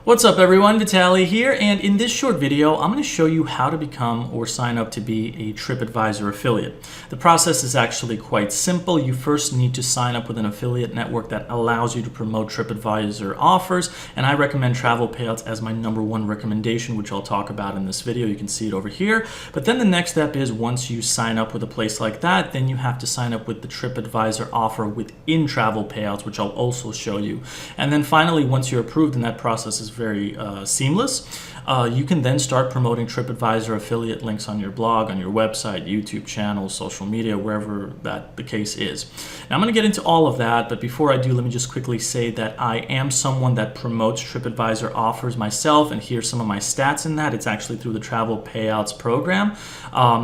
What's up everyone, Vitaly here, and in this short video I'm going to show you how to become or sign up to be a Tripadvisor affiliate. The process is actually quite simple. You first need to sign up with an affiliate network that allows you to promote Tripadvisor offers, and I recommend Travel Payouts as my #1 recommendation, which I'll talk about in this video. You can see it over here. But then the next step is, once you sign up with a place like that, then you have to sign up with the Tripadvisor offer within Travel Payouts, which I'll also show you. And then finally, once you're approved, and that process is very seamless, you can then start promoting Tripadvisor affiliate links on your blog, on your website, YouTube channel, social media, wherever that the case is. Now I'm going to get into all of that, but before I do, let me just quickly say that I am someone that promotes Tripadvisor offers myself, and here's some of my stats in that. It's actually through the Travel Payouts program.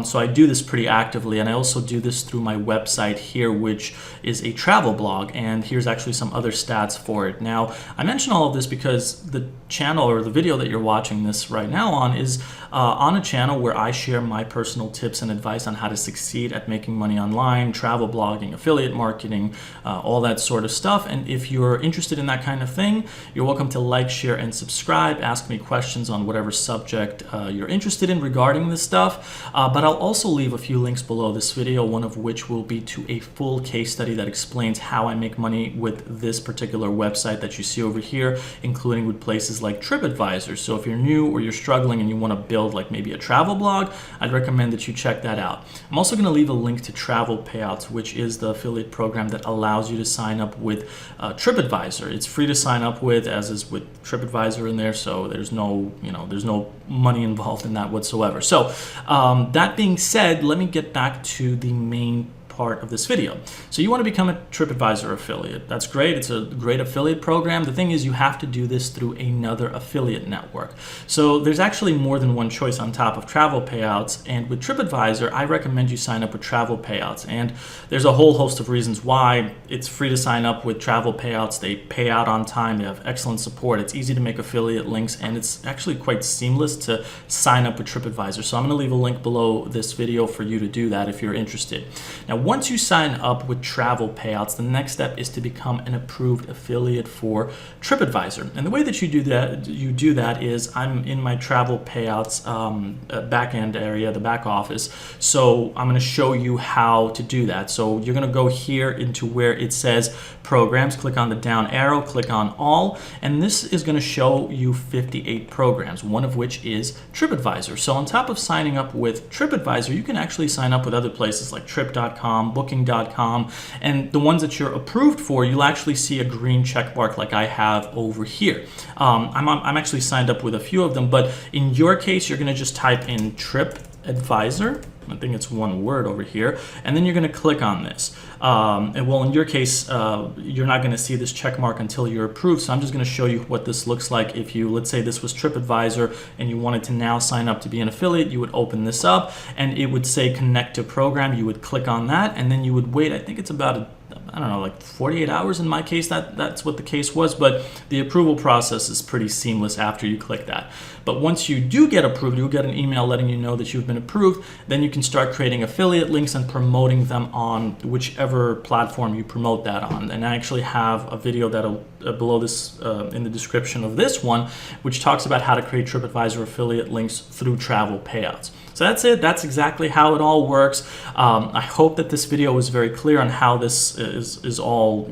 So I do this pretty actively, and I also do this through my website here, which is a travel blog, and here's actually some other stats for it. Now, I mention all of this because the channel or the video that you're watching this right now on is on a channel where I share my personal tips and advice on how to succeed at making money online, travel blogging, affiliate marketing, all that sort of stuff. And if you're interested in that kind of thing, you're welcome to like, share, and subscribe. Ask me questions on whatever subject you're interested in regarding this stuff. But I'll also leave a few links below this video, one of which will be to a full case study that explains how I make money with this particular website that you see over here, including with places like Tripadvisor. So if you're new or you're struggling and you want to build like maybe a travel blog, I'd recommend that you check that out. I'm also going to leave a link to Travel Payouts, which is the affiliate program that allows you to sign up with Tripadvisor. It's free to sign up with, as is with Tripadvisor in there, so there's no money involved in that whatsoever. So that being said, let me get back to the main part of this video. So you want to become a Tripadvisor affiliate. That's great. It's a great affiliate program. The thing is, you have to do this through another affiliate network. So there's actually more than one choice on top of Travel Payouts, and with Tripadvisor, I recommend you sign up with Travel Payouts. And there's a whole host of reasons why. It's free to sign up with Travel Payouts. They pay out on time. They have excellent support. It's easy to make affiliate links, and it's actually quite seamless to sign up with Tripadvisor. So I'm going to leave a link below this video for you to do that if you're interested. Now, once you sign up with Travel Payouts, the next step is to become an approved affiliate for Tripadvisor. And the way that you do that is, I'm in my Travel Payouts back-end area, the back office. So I'm going to show you how to do that. So you're going to go here into where it says Programs, click on the down arrow, click on All, and this is going to show you 58 programs, one of which is Tripadvisor. So on top of signing up with Tripadvisor, you can actually sign up with other places like Trip.com, Booking.com, and the ones that you're approved for, you'll actually see a green check mark like I have over here. I'm actually signed up with a few of them, but in your case, you're going to just type in Tripadvisor. I think it's one word over here, and then you're going to click on this. And well, in your case, you're not going to see this check mark until you're approved, so I'm just going to show you what this looks like. If you, let's say this was Tripadvisor and you wanted to now sign up to be an affiliate, you would open this up and it would say connect to program. You would click on that, and then you would wait. I think it's about I don't know, like 48 hours in my case. That's what the case was, but the approval process is pretty seamless after you click that. But once you do get approved, you'll get an email letting you know that you've been approved. Then you can start creating affiliate links and promoting them on whichever platform you promote that on. And I actually have a video that'll below this in the description of this one, which talks about how to create Tripadvisor affiliate links through Travel Payouts. So that's it. That's exactly how it all works. I hope that this video was very clear on how this is all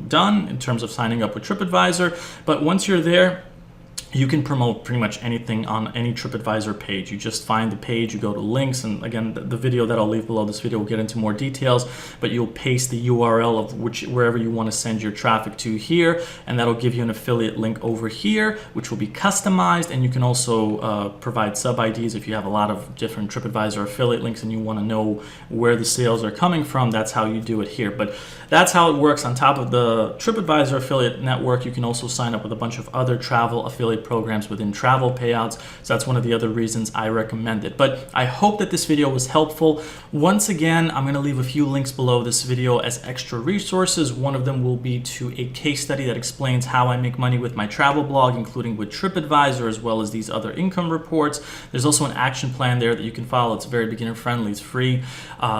done in terms of signing up with Tripadvisor. But once you're there, you can promote pretty much anything on any Tripadvisor page. You just find the page, you go to links, and again, the video that I'll leave below this video will get into more details, but you'll paste the URL of wherever you want to send your traffic to here, and that'll give you an affiliate link over here, which will be customized, and you can also provide sub-IDs if you have a lot of different Tripadvisor affiliate links and you want to know where the sales are coming from. That's how you do it here. But that's how it works. On top of the Tripadvisor affiliate network, you can also sign up with a bunch of other travel affiliate programs within Travel Payouts. So that's one of the other reasons I recommend it. But I hope that this video was helpful. Once again, I'm going to leave a few links below this video as extra resources. One of them will be to a case study that explains how I make money with my travel blog, including with Tripadvisor, as well as these other income reports. There's also an action plan there that you can follow. It's very beginner friendly. It's free.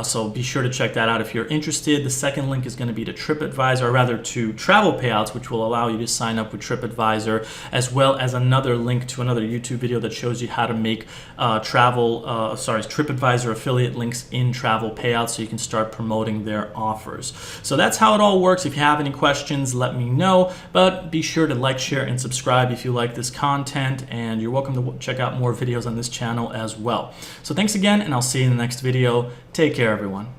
So be sure to check that out if you're interested. The second link is going to be to Tripadvisor, or rather to Travel Payouts, which will allow you to sign up with Tripadvisor, as well as has another link to another YouTube video that shows you how to make Tripadvisor affiliate links in Travel Payouts so you can start promoting their offers. So that's how it all works. If you have any questions, let me know, but be sure to like, share, and subscribe if you like this content, and you're welcome to check out more videos on this channel as well. So thanks again, and I'll see you in the next video. Take care, everyone.